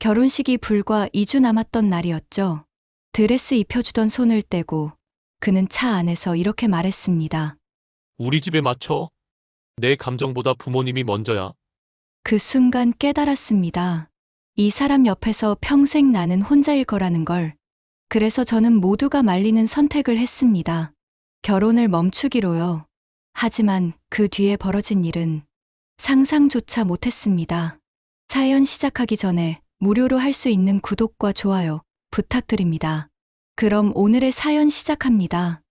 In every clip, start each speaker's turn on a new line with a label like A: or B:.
A: 결혼식이 불과 2주 남았던 날이었죠. 드레스 입혀주던 손을 떼고 그는 차 안에서 이렇게 말했습니다.
B: 우리 집에 맞춰. 내 감정보다 부모님이 먼저야.
A: 그 순간 깨달았습니다. 이 사람 옆에서 평생 나는 혼자일 거라는 걸. 그래서 저는 모두가 말리는 선택을 했습니다. 결혼을 멈추기로요. 하지만 그 뒤에 벌어진 일은 상상조차 못했습니다. 사연 시작하기 전에 무료로 할 수 있는 구독과 좋아요 부탁드립니다. 그럼 오늘의 사연 시작합니다.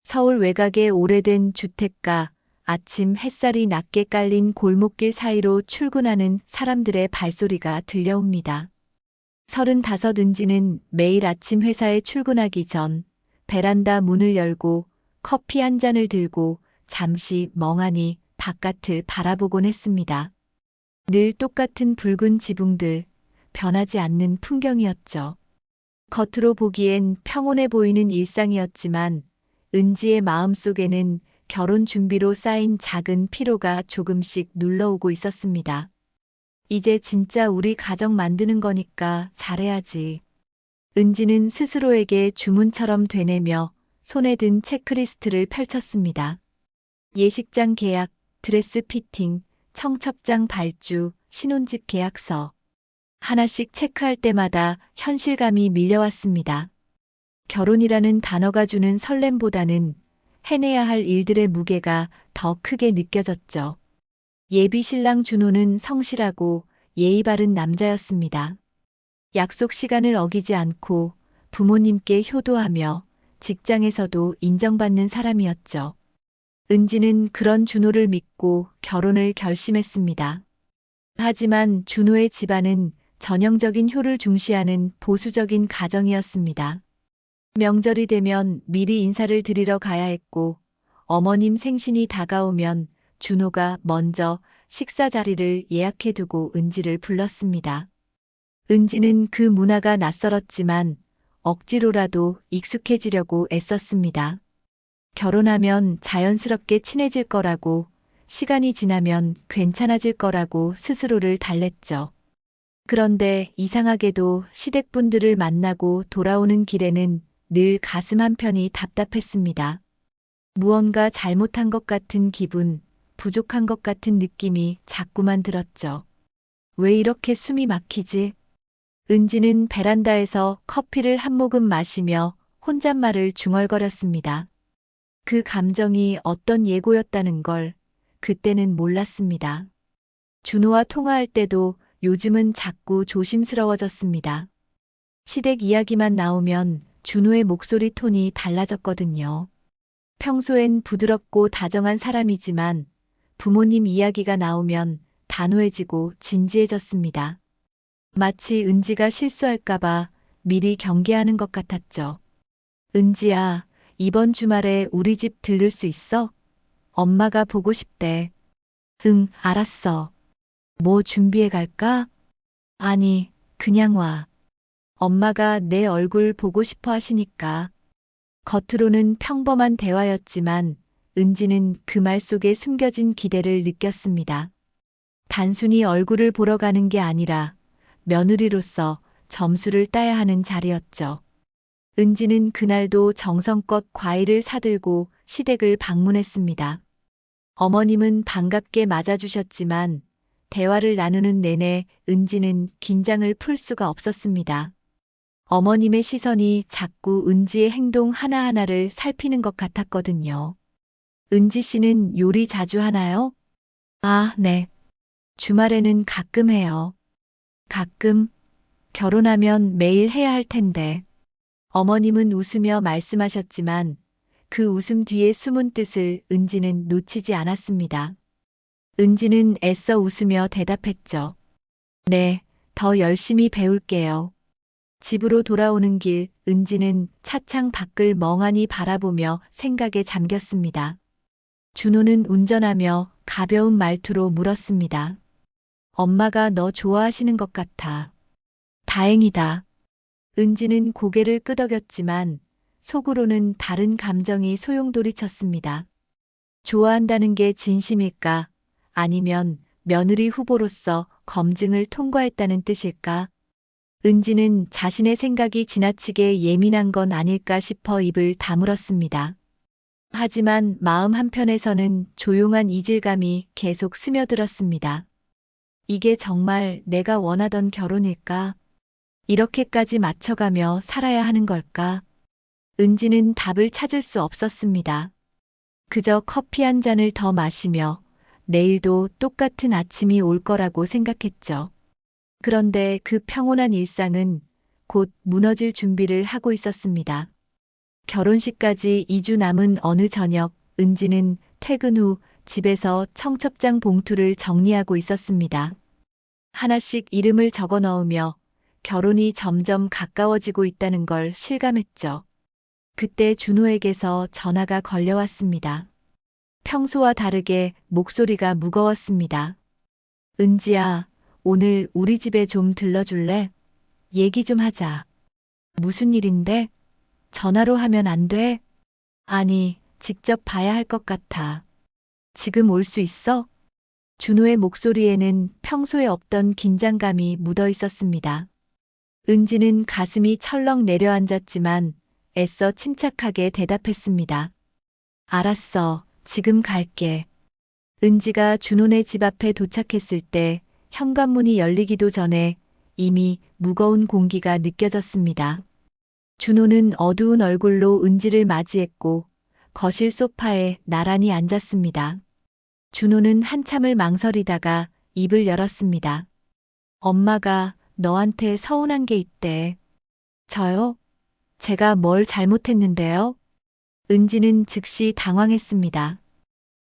C: 서울 외곽의 오래된 주택가, 아침 햇살이 낮게 깔린 골목길 사이로 출근하는 사람들의 발소리가 들려옵니다. 35 은지는 매일 아침 회사에 출근하기 전 베란다 문을 열고 커피 한 잔을 들고 잠시 멍하니 바깥을 바라보곤 했습니다. 늘 똑같은 붉은 지붕들, 변하지 않는 풍경이었죠. 겉으로 보기엔 평온해 보이는 일상이었지만 은지의 마음속에는 결혼 준비로 쌓인 작은 피로가 조금씩 눌러오고 있었습니다. 이제 진짜 우리 가정 만드는 거니까 잘해야지. 은지는 스스로에게 주문처럼 되뇌며 손에 든 체크리스트를 펼쳤습니다. 예식장 계약, 드레스 피팅, 청첩장 발주, 신혼집 계약서. 하나씩 체크할 때마다 현실감이 밀려왔습니다. 결혼이라는 단어가 주는 설렘보다는 해내야 할 일들의 무게가 더 크게 느껴졌죠. 예비 신랑 준호는 성실하고 예의 바른 남자였습니다. 약속 시간을 어기지 않고 부모님께 효도하며 직장에서도 인정받는 사람이었죠. 은지는 그런 준호를 믿고 결혼을 결심했습니다. 하지만 준호의 집안은 전형적인 효를 중시하는 보수적인 가정이었습니다. 명절이 되면 미리 인사를 드리러 가야 했고, 어머님 생신이 다가오면 준호가 먼저 식사 자리를 예약해두고 은지를 불렀습니다. 은지는 그 문화가 낯설었지만 억지로라도 익숙해지려고 애썼습니다. 결혼하면 자연스럽게 친해질 거라고, 시간이 지나면 괜찮아질 거라고 스스로를 달랬죠. 그런데 이상하게도 시댁분들을 만나고 돌아오는 길에는 늘 가슴 한편이 답답했습니다. 무언가 잘못한 것 같은 기분, 부족한 것 같은 느낌이 자꾸만 들었죠. 왜 이렇게 숨이 막히지? 은지는 베란다에서 커피를 한 모금 마시며 혼잣말을 중얼거렸습니다. 그 감정이 어떤 예고였다는 걸 그때는 몰랐습니다. 준호와 통화할 때도 요즘은 자꾸 조심스러워졌습니다. 시댁 이야기만 나오면 준호의 목소리 톤이 달라졌거든요. 평소엔 부드럽고 다정한 사람이지만 부모님 이야기가 나오면 단호해지고 진지해졌습니다. 마치 은지가 실수할까봐 미리 경계하는 것 같았죠. 은지야, 이번 주말에 우리 집 들를 수 있어? 엄마가 보고 싶대. 응, 알았어. 뭐 준비해 갈까? 아니, 그냥 와. 엄마가 내 얼굴 보고 싶어 하시니까. 겉으로는 평범한 대화였지만 은지는 그 말 속에 숨겨진 기대를 느꼈습니다. 단순히 얼굴을 보러 가는 게 아니라 며느리로서 점수를 따야 하는 자리였죠. 은지는 그날도 정성껏 과일을 사들고 시댁을 방문했습니다. 어머님은 반갑게 맞아주셨지만 대화를 나누는 내내 은지는 긴장을 풀 수가 없었습니다. 어머님의 시선이 자꾸 은지의 행동 하나하나를 살피는 것 같았거든요. 은지 씨는 요리 자주 하나요? 아, 네. 주말에는 가끔 해요. 가끔? 결혼하면 매일 해야 할 텐데. 어머님은 웃으며 말씀하셨지만 그 웃음 뒤의 숨은 뜻을 은지는 놓치지 않았습니다. 은지는 애써 웃으며 대답했죠. 네, 더 열심히 배울게요. 집으로 돌아오는 길, 은지는 차창 밖을 멍하니 바라보며 생각에 잠겼습니다. 준호는 운전하며 가벼운 말투로 물었습니다. 엄마가 너 좋아하시는 것 같아. 다행이다. 은지는 고개를 끄덕였지만 속으로는 다른 감정이 소용돌이쳤습니다. 좋아한다는 게 진심일까? 아니면 며느리 후보로서 검증을 통과했다는 뜻일까? 은지는 자신의 생각이 지나치게 예민한 건 아닐까 싶어 입을 다물었습니다. 하지만 마음 한편에서는 조용한 이질감이 계속 스며들었습니다. 이게 정말 내가 원하던 결혼일까? 이렇게까지 맞춰가며 살아야 하는 걸까? 은지는 답을 찾을 수 없었습니다. 그저 커피 한 잔을 더 마시며 내일도 똑같은 아침이 올 거라고 생각했죠. 그런데 그 평온한 일상은 곧 무너질 준비를 하고 있었습니다. 결혼식까지 2주 남은 어느 저녁, 은지는 퇴근 후 집에서 청첩장 봉투를 정리하고 있었습니다. 하나씩 이름을 적어 넣으며 결혼이 점점 가까워지고 있다는 걸 실감했죠. 그때 준호에게서 전화가 걸려왔습니다. 평소와 다르게 목소리가 무거웠습니다. 은지야, 오늘 우리 집에 좀 들러줄래? 얘기 좀 하자. 무슨 일인데? 전화로 하면 안 돼? 아니, 직접 봐야 할 것 같아. 지금 올 수 있어? 준호의 목소리에는 평소에 없던 긴장감이 묻어 있었습니다. 은지는 가슴이 철렁 내려앉았지만 애써 침착하게 대답했습니다. 알았어, 지금 갈게. 은지가 준호네 집 앞에 도착했을 때 현관문이 열리기도 전에 이미 무거운 공기가 느껴졌습니다. 준호는 어두운 얼굴로 은지를 맞이했고 거실 소파에 나란히 앉았습니다. 준호는 한참을 망설이다가 입을 열었습니다. 엄마가 너한테 서운한 게 있대. 저요? 제가 뭘 잘못했는데요? 은지는 즉시 당황했습니다.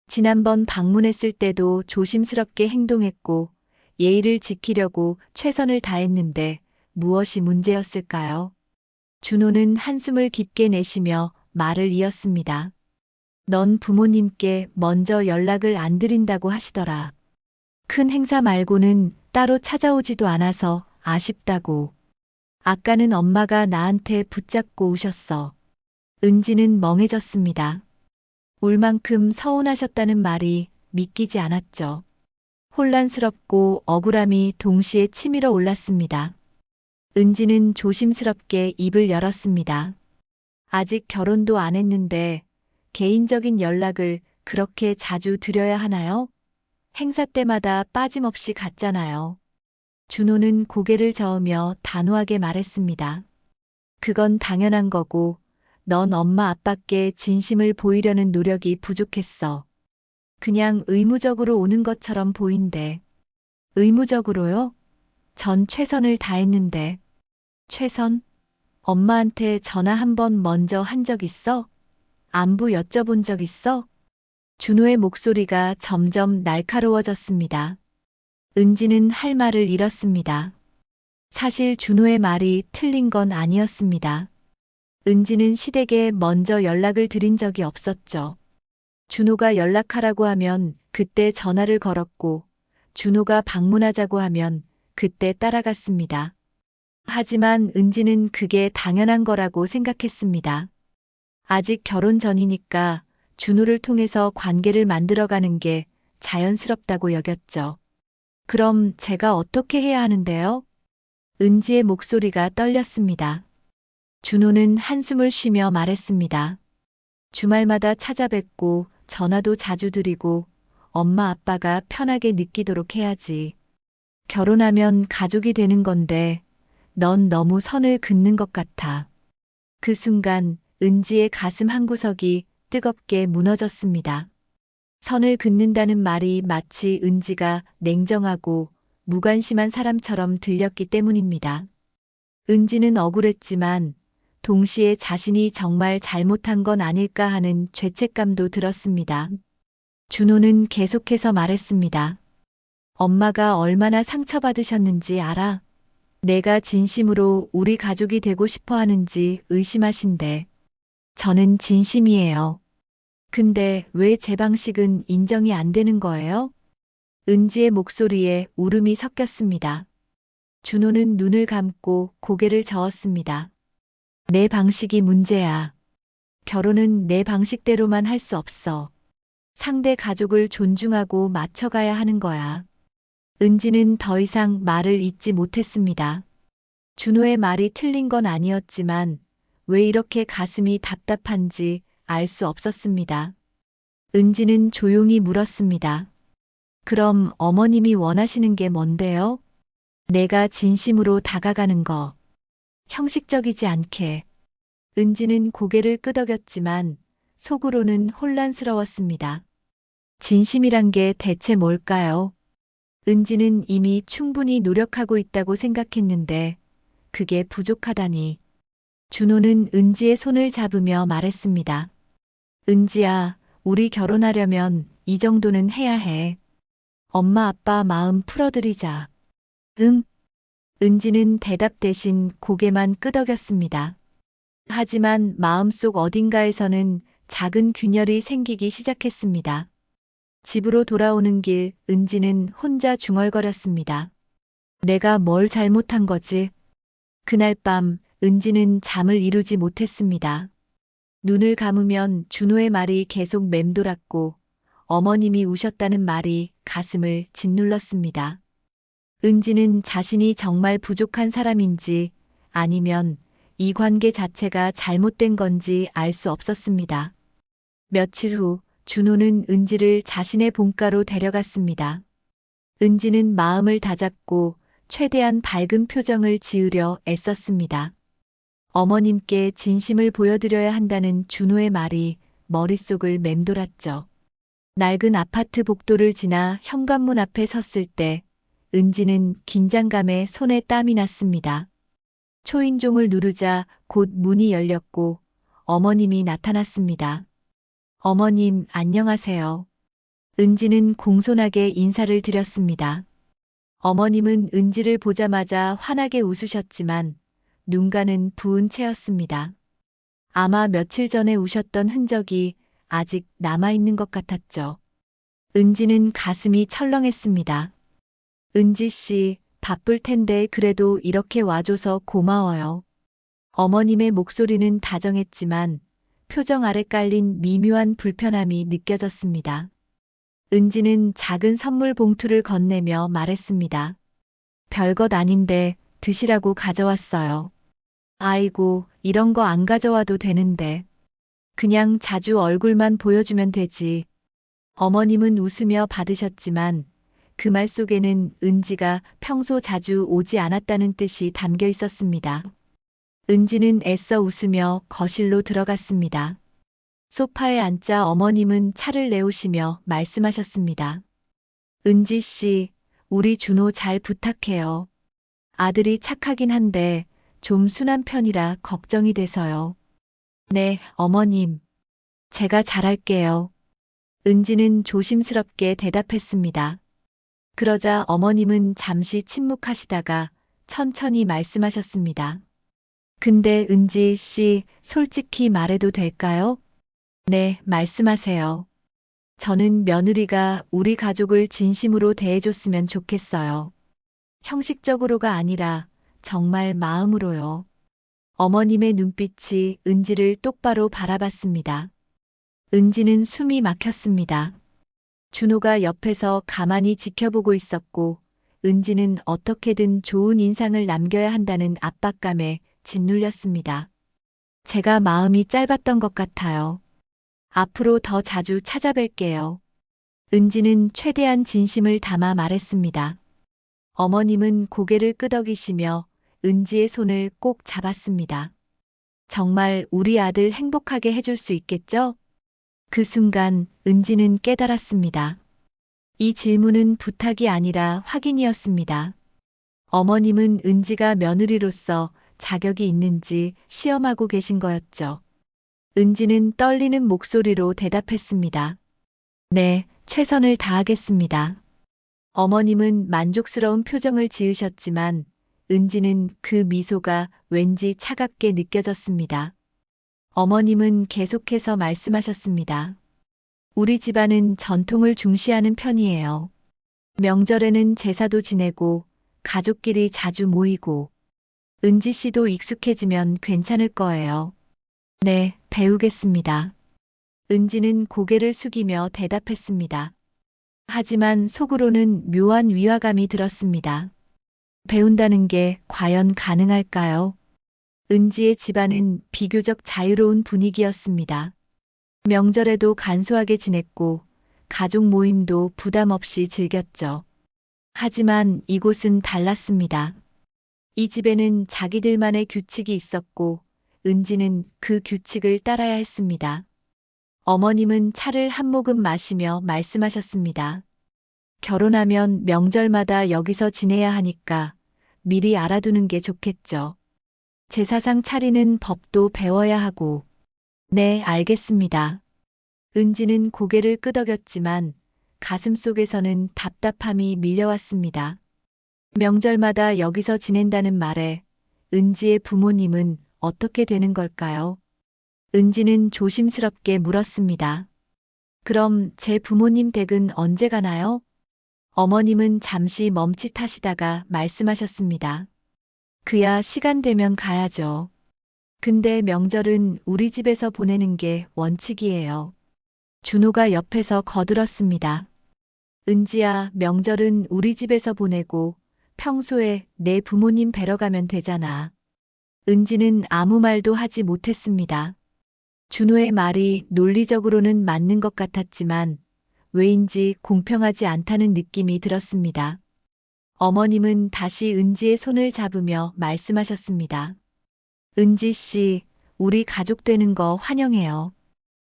C: 지난번 방문했을 때도 조심스럽게 행동했고 예의를 지키려고 최선을 다했는데 무엇이 문제였을까요? 준호는 한숨을 깊게 내쉬며 말을 이었습니다. 넌 부모님께 먼저 연락을 안 드린다고 하시더라. 큰 행사 말고는 따로 찾아오지도 않아서 아쉽다고. 아까는 엄마가 나한테 붙잡고 우셨어. 은지는 멍해졌습니다. 울 만큼 서운하셨다는 말이 믿기지 않았죠. 혼란스럽고 억울함이 동시에 치밀어 올랐습니다. 은지는 조심스럽게 입을 열었습니다. 아직 결혼도 안 했는데 개인적인 연락을 그렇게 자주 드려야 하나요? 행사 때마다 빠짐없이 갔잖아요. 준호는 고개를 저으며 단호하게 말했습니다. 그건 당연한 거고 넌 엄마 아빠께 진심을 보이려는 노력이 부족했어. 그냥 의무적으로 오는 것처럼 보인대. 의무적으로요? 전 최선을 다했는데. 최선? 엄마한테 전화 한 번 먼저 한 적 있어? 안부 여쭤본 적 있어? 준호의 목소리가 점점 날카로워졌습니다. 은지는 할 말을 잃었습니다. 사실 준호의 말이 틀린 건 아니었습니다. 은지는 시댁에 먼저 연락을 드린 적이 없었죠. 준호가 연락하라고 하면 그때 전화를 걸었고 준호가 방문하자고 하면 그때 따라갔습니다. 하지만 은지는 그게 당연한 거라고 생각했습니다. 아직 결혼 전이니까 준호를 통해서 관계를 만들어가는 게 자연스럽다고 여겼죠. 그럼 제가 어떻게 해야 하는데요? 은지의 목소리가 떨렸습니다. 준호는 한숨을 쉬며 말했습니다. 주말마다 찾아뵙고 전화도 자주 드리고 엄마 아빠가 편하게 느끼도록 해야지. 결혼하면 가족이 되는 건데 넌 너무 선을 긋는 것 같아. 그 순간 은지의 가슴 한구석이 뜨겁게 무너졌습니다. 선을 긋는다는 말이 마치 은지가 냉정하고 무관심한 사람처럼 들렸기 때문입니다. 은지는 억울했지만 동시에 자신이 정말 잘못한 건 아닐까 하는 죄책감도 들었습니다. 준호는 계속해서 말했습니다. 엄마가 얼마나 상처받으셨는지 알아? 내가 진심으로 우리 가족이 되고 싶어 하는지 의심하신대. 저는 진심이에요. 근데 왜 제 방식은 인정이 안 되는 거예요? 은지의 목소리에 울음이 섞였습니다. 준호는 눈을 감고 고개를 저었습니다. 내 방식이 문제야. 결혼은 내 방식대로만 할 수 없어. 상대 가족을 존중하고 맞춰가야 하는 거야. 은지는 더 이상 말을 잇지 못했습니다. 준호의 말이 틀린 건 아니었지만 왜 이렇게 가슴이 답답한지 알 수 없었습니다. 은지는 조용히 물었습니다. 그럼 어머님이 원하시는 게 뭔데요? 내가 진심으로 다가가는 거. 형식적이지 않게. 은지는 고개를 끄덕였지만 속으로는 혼란스러웠습니다. 진심이란 게 대체 뭘까요? 은지는 이미 충분히 노력하고 있다고 생각했는데 그게 부족하다니. 준호는 은지의 손을 잡으며 말했습니다. 은지야, 우리 결혼하려면 이 정도는 해야 해. 엄마 아빠 마음 풀어드리자. 응. 은지는 대답 대신 고개만 끄덕였습니다. 하지만 마음속 어딘가에서는 작은 균열이 생기기 시작했습니다. 집으로 돌아오는 길 은지는 혼자 중얼거렸습니다. 내가 뭘 잘못한 거지? 그날 밤 은지는 잠을 이루지 못했습니다. 눈을 감으면 준호의 말이 계속 맴돌았고 어머님이 우셨다는 말이 가슴을 짓눌렀습니다. 은지는 자신이 정말 부족한 사람인지 아니면 이 관계 자체가 잘못된 건지 알 수 없었습니다. 며칠 후 준호는 은지를 자신의 본가로 데려갔습니다. 은지는 마음을 다잡고 최대한 밝은 표정을 지으려 애썼습니다. 어머님께 진심을 보여드려야 한다는 준호의 말이 머릿속을 맴돌았죠. 낡은 아파트 복도를 지나 현관문 앞에 섰을 때 은지는 긴장감에 손에 땀이 났습니다. 초인종을 누르자 곧 문이 열렸고 어머님이 나타났습니다. 어머님, 안녕하세요. 은지는 공손하게 인사를 드렸습니다. 어머님은 은지를 보자마자 환하게 웃으셨지만 눈가는 부은 채였습니다. 아마 며칠 전에 우셨던 흔적이 아직 남아있는 것 같았죠. 은지는 가슴이 철렁했습니다. 은지 씨, 바쁠 텐데 그래도 이렇게 와줘서 고마워요. 어머님의 목소리는 다정했지만 표정 아래 깔린 미묘한 불편함이 느껴졌습니다. 은지는 작은 선물 봉투를 건네며 말했습니다. 별것 아닌데 드시라고 가져왔어요. 아이고, 이런 거 안 가져와도 되는데. 그냥 자주 얼굴만 보여주면 되지. 어머님은 웃으며 받으셨지만 그 말 속에는 은지가 평소 자주 오지 않았다는 뜻이 담겨 있었습니다. 은지는 애써 웃으며 거실로 들어갔습니다. 소파에 앉자 어머님은 차를 내오시며 말씀하셨습니다. 은지 씨, 우리 준호 잘 부탁해요. 아들이 착하긴 한데 좀 순한 편이라 걱정이 돼서요. 네, 어머님. 제가 잘할게요. 은지는 조심스럽게 대답했습니다. 그러자 어머님은 잠시 침묵하시다가 천천히 말씀하셨습니다. 근데 은지 씨, 솔직히 말해도 될까요? 네, 말씀하세요. 저는 며느리가 우리 가족을 진심으로 대해줬으면 좋겠어요. 형식적으로가 아니라 정말 마음으로요. 어머님의 눈빛이 은지를 똑바로 바라봤습니다. 은지는 숨이 막혔습니다. 준호가 옆에서 가만히 지켜보고 있었고 은지는 어떻게든 좋은 인상을 남겨야 한다는 압박감에 짓눌렸습니다. 제가 마음이 짧았던 것 같아요. 앞으로 더 자주 찾아뵐게요. 은지는 최대한 진심을 담아 말했습니다. 어머님은 고개를 끄덕이시며 은지의 손을 꼭 잡았습니다. 정말 우리 아들 행복하게 해줄 수 있겠죠? 그 순간 은지는 깨달았습니다. 이 질문은 부탁이 아니라 확인이었습니다. 어머님은 은지가 며느리로서 자격이 있는지 시험하고 계신 거였죠. 은지는 떨리는 목소리로 대답했습니다. 네, 최선을 다하겠습니다. 어머님은 만족스러운 표정을 지으셨지만 은지는 그 미소가 왠지 차갑게 느껴졌습니다. 어머님은 계속해서 말씀하셨습니다. 우리 집안은 전통을 중시하는 편이에요. 명절에는 제사도 지내고 가족끼리 자주 모이고 은지 씨도 익숙해지면 괜찮을 거예요. 네, 배우겠습니다. 은지는 고개를 숙이며 대답했습니다. 하지만 속으로는 묘한 위화감이 들었습니다. 배운다는 게 과연 가능할까요? 은지의 집안은 비교적 자유로운 분위기였습니다. 명절에도 간소하게 지냈고 가족 모임도 부담 없이 즐겼죠. 하지만 이곳은 달랐습니다. 이 집에는 자기들만의 규칙이 있었고 은지는 그 규칙을 따라야 했습니다. 어머님은 차를 한 모금 마시며 말씀하셨습니다. 결혼하면 명절마다 여기서 지내야 하니까 미리 알아두는 게 좋겠죠. 제사상 차리는 법도 배워야 하고. 네, 알겠습니다. 은지는 고개를 끄덕였지만 가슴 속에서는 답답함이 밀려왔습니다. 명절마다 여기서 지낸다는 말에 은지의 부모님은 어떻게 되는 걸까요? 은지는 조심스럽게 물었습니다. 그럼 제 부모님 댁은 언제 가나요? 어머님은 잠시 멈칫하시다가 말씀하셨습니다. 그야 시간 되면 가야죠. 근데 명절은 우리 집에서 보내는 게 원칙이에요. 준호가 옆에서 거들었습니다. 은지야, 명절은 우리 집에서 보내고 평소에 내 부모님 뵈러 가면 되잖아. 은지는 아무 말도 하지 못했습니다. 준호의 말이 논리적으로는 맞는 것 같았지만 왜인지 공평하지 않다는 느낌이 들었습니다. 어머님은 다시 은지의 손을 잡으며 말씀하셨습니다. 은지 씨, 우리 가족 되는 거 환영해요.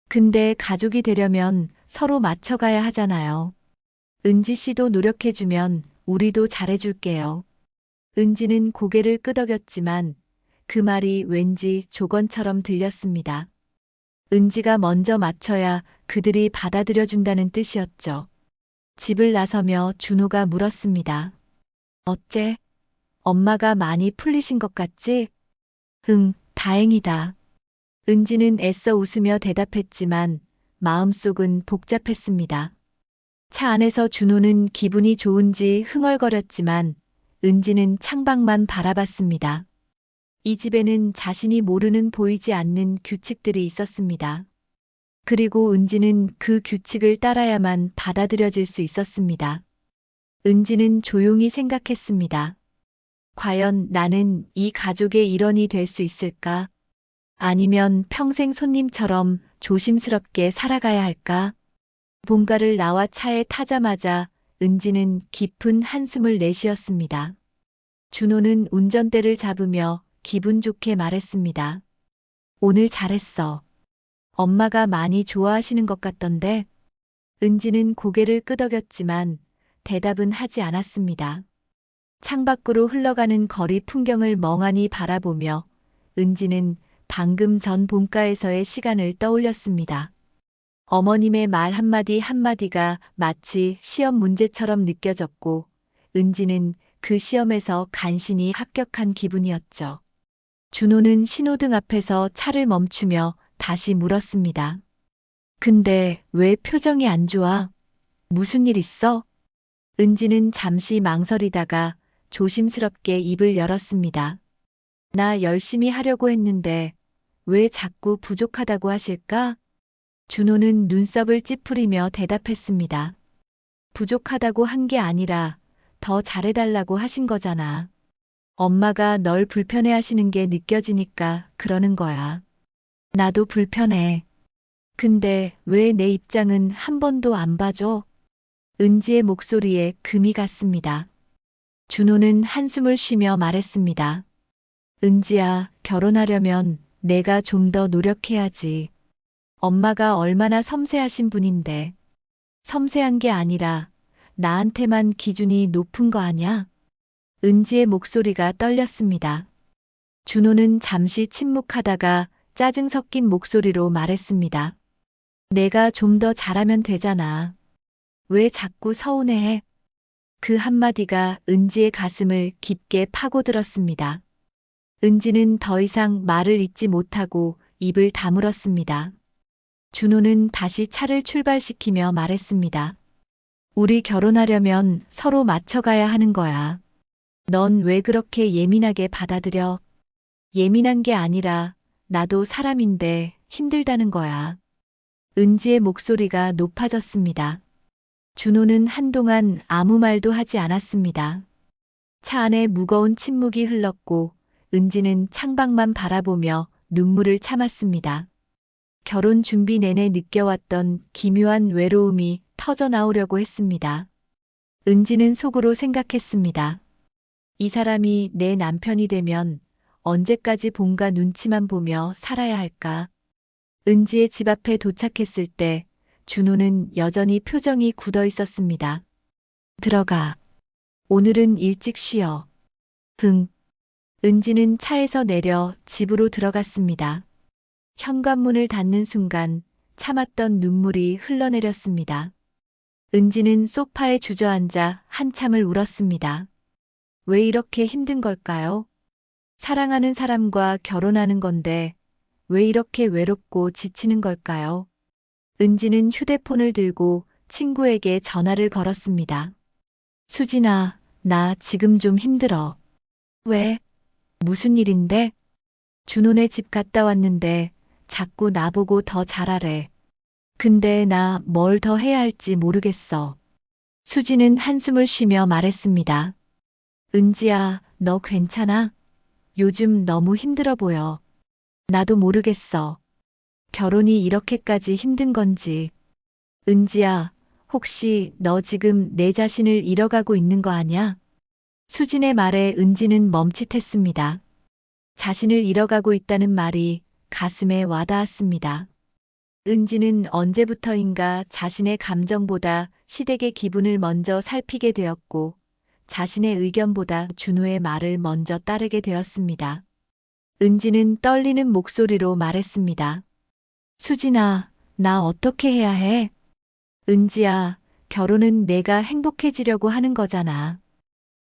C: 근데 가족이 되려면 서로 맞춰가야 하잖아요. 은지 씨도 노력해주면 우리도 잘해줄게요. 은지는 고개를 끄덕였지만 그 말이 왠지 조건처럼 들렸습니다. 은지가 먼저 맞춰야 그들이 받아들여준다는 뜻이었죠. 집을 나서며 준호가 물었습니다. 어째? 엄마가 많이 풀리신 것 같지? 응, 다행이다. 은지는 애써 웃으며 대답했지만 마음속은 복잡했습니다. 차 안에서 준호는 기분이 좋은지 흥얼거렸지만 은지는 창밖만 바라봤습니다. 이 집에는 자신이 모르는 보이지 않는 규칙들이 있었습니다. 그리고 은지는 그 규칙을 따라야만 받아들여질 수 있었습니다. 은지는 조용히 생각했습니다. 과연 나는 이 가족의 일원이 될 수 있을까? 아니면 평생 손님처럼 조심스럽게 살아가야 할까? 본가를 나와 차에 타자마자 은지는 깊은 한숨을 내쉬었습니다. 준호는 운전대를 잡으며 기분 좋게 말했습니다. 오늘 잘했어. 엄마가 많이 좋아하시는 것 같던데. 은지는 고개를 끄덕였지만 대답은 하지 않았습니다. 창밖으로 흘러가는 거리 풍경을 멍하니 바라보며 은지는 방금 전 본가에서의 시간을 떠올렸습니다. 어머님의 말 한마디 한마디가 마치 시험 문제처럼 느껴졌고 은지는 그 시험에서 간신히 합격한 기분이었죠. 준호는 신호등 앞에서 차를 멈추며 다시 물었습니다. 근데 왜 표정이 안 좋아? 무슨 일 있어? 은지는 잠시 망설이다가 조심스럽게 입을 열었습니다. 나 열심히 하려고 했는데 왜 자꾸 부족하다고 하실까? 준호는 눈썹을 찌푸리며 대답했습니다. 부족하다고 한 게 아니라 더 잘해달라고 하신 거잖아. 엄마가 널 불편해하시는 게 느껴지니까 그러는 거야. 나도 불편해. 근데 왜 내 입장은 한 번도 안 봐줘? 은지의 목소리에 금이 갔습니다. 준호는 한숨을 쉬며 말했습니다. 은지야, 결혼하려면 내가 좀 더 노력해야지. 엄마가 얼마나 섬세하신 분인데. 섬세한 게 아니라 나한테만 기준이 높은 거 아냐? 은지의 목소리가 떨렸습니다. 준호는 잠시 침묵하다가 짜증 섞인 목소리로 말했습니다. 내가 좀 더 잘하면 되잖아. 왜 자꾸 서운해해? 그 한마디가 은지의 가슴을 깊게 파고들었습니다. 은지는 더 이상 말을 잇지 못하고 입을 다물었습니다. 준호는 다시 차를 출발시키며 말했습니다. 우리 결혼하려면 서로 맞춰가야 하는 거야. 넌 왜 그렇게 예민하게 받아들여? 예민한 게 아니라 나도 사람인데 힘들다는 거야. 은지의 목소리가 높아졌습니다. 준호는 한동안 아무 말도 하지 않았습니다. 차 안에 무거운 침묵이 흘렀고 은지는 창밖만 바라보며 눈물을 참았습니다. 결혼 준비 내내 느껴왔던 기묘한 외로움이 터져 나오려고 했습니다. 은지는 속으로 생각했습니다. 이 사람이 내 남편이 되면 언제까지 본가 눈치만 보며 살아야 할까? 은지의 집 앞에 도착했을 때 준호는 여전히 표정이 굳어 있었습니다. 들어가. 오늘은 일찍 쉬어. 흥. 은지는 차에서 내려 집으로 들어갔습니다. 현관문을 닫는 순간 참았던 눈물이 흘러내렸습니다. 은지는 소파에 주저앉아 한참을 울었습니다. 왜 이렇게 힘든 걸까요? 사랑하는 사람과 결혼하는 건데 왜 이렇게 외롭고 지치는 걸까요? 은지는 휴대폰을 들고 친구에게 전화를 걸었습니다. 수진아, 나 지금 좀 힘들어. 왜? 무슨 일인데? 준호네 집 갔다 왔는데 자꾸 나보고 더 잘하래. 근데 나 뭘 더 해야 할지 모르겠어. 수지는 한숨을 쉬며 말했습니다. 은지야, 너 괜찮아? 요즘 너무 힘들어 보여. 나도 모르겠어. 결혼이 이렇게까지 힘든 건지. 은지야, 혹시 너 지금 내 자신을 잃어가고 있는 거 아냐? 수진의 말에 은지는 멈칫했습니다. 자신을 잃어가고 있다는 말이 가슴에 와닿았습니다. 은지는 언제부터인가 자신의 감정보다 시댁의 기분을 먼저 살피게 되었고 자신의 의견보다 준호의 말을 먼저 따르게 되었습니다. 은지는 떨리는 목소리로 말했습니다. 수진아, 나 어떻게 해야 해? 은지야, 결혼은 내가 행복해지려고 하는 거잖아.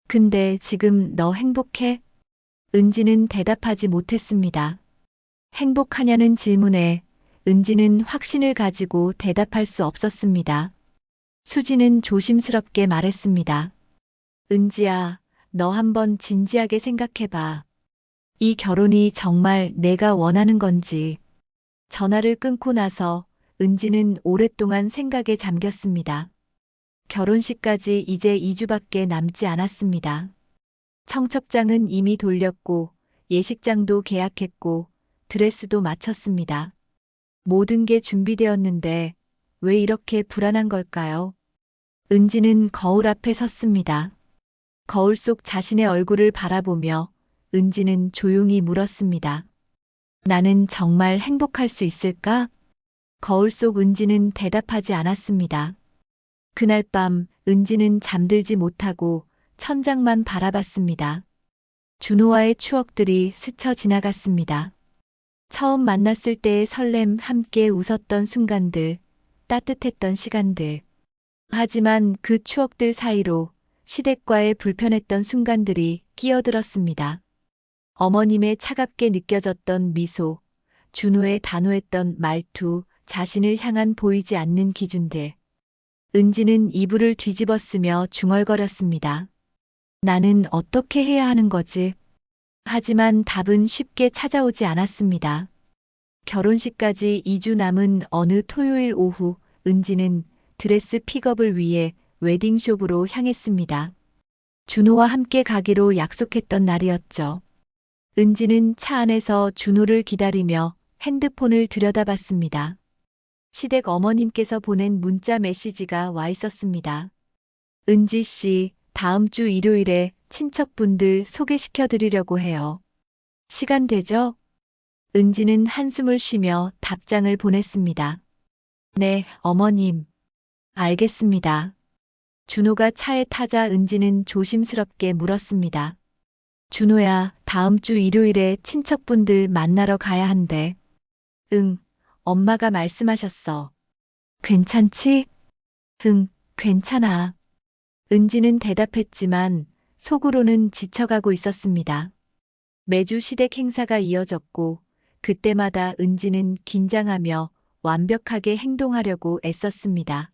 C: 근데 지금 너 행복해? 은지는 대답하지 못했습니다. 행복하냐는 질문에 은지는 확신을 가지고 대답할 수 없었습니다. 수지는 조심스럽게 말했습니다. 은지야, 너 한번 진지하게 생각해봐. 이 결혼이 정말 내가 원하는 건지. 전화를 끊고 나서 은지는 오랫동안 생각에 잠겼습니다. 결혼식까지 이제 2주밖에 남지 않았습니다. 청첩장은 이미 돌렸고 예식장도 계약했고 드레스도 마쳤습니다. 모든 게 준비되었는데 왜 이렇게 불안한 걸까요? 은지는 거울 앞에 섰습니다. 거울 속 자신의 얼굴을 바라보며 은지는 조용히 물었습니다. 나는 정말 행복할 수 있을까? 거울 속 은지는 대답하지 않았습니다. 그날 밤 은지는 잠들지 못하고 천장만 바라봤습니다. 준호와의 추억들이 스쳐 지나갔습니다. 처음 만났을 때의 설렘, 함께 웃었던 순간들, 따뜻했던 시간들. 하지만 그 추억들 사이로 시댁과의 불편했던 순간들이 끼어들었습니다. 어머님의 차갑게 느껴졌던 미소, 준호의 단호했던 말투, 자신을 향한 보이지 않는 기준들. 은지는 이불을 뒤집어쓰며 중얼거렸습니다. 나는 어떻게 해야 하는 거지? 하지만 답은 쉽게 찾아오지 않았습니다. 결혼식까지 2주 남은 어느 토요일 오후, 은지는 드레스 픽업을 위해 웨딩숍으로 향했습니다. 준호와 함께 가기로 약속했던 날이었죠. 은지는 차 안에서 준호를 기다리며 핸드폰을 들여다봤습니다. 시댁 어머님께서 보낸 문자 메시지가 와 있었습니다. 은지 씨, 다음 주 일요일에 친척분들 소개시켜 드리려고 해요. 시간 되죠? 은지는 한숨을 쉬며 답장을 보냈습니다. 네, 어머님. 알겠습니다. 준호가 차에 타자 은지는 조심스럽게 물었습니다. 준호야, 다음 주 일요일에 친척분들 만나러 가야 한대. 응, 엄마가 말씀하셨어. 괜찮지? 응, 괜찮아. 은지는 대답했지만 속으로는 지쳐가고 있었습니다. 매주 시댁 행사가 이어졌고 그때마다 은지는 긴장하며 완벽하게 행동하려고 애썼습니다.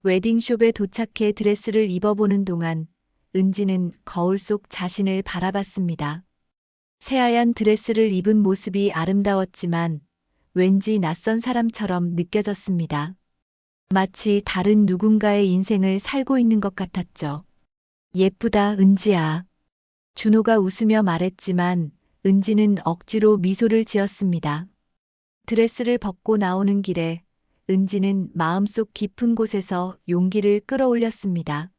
C: 웨딩숍에 도착해 드레스를 입어보는 동안 은지는 거울 속 자신을 바라봤습니다. 새하얀 드레스를 입은 모습이 아름다웠지만 왠지 낯선 사람처럼 느껴졌습니다. 마치 다른 누군가의 인생을 살고 있는 것 같았죠. 예쁘다, 은지야. 준호가 웃으며 말했지만 은지는 억지로 미소를 지었습니다. 드레스를 벗고 나오는 길에 은지는 마음속 깊은 곳에서 용기를 끌어올렸습니다.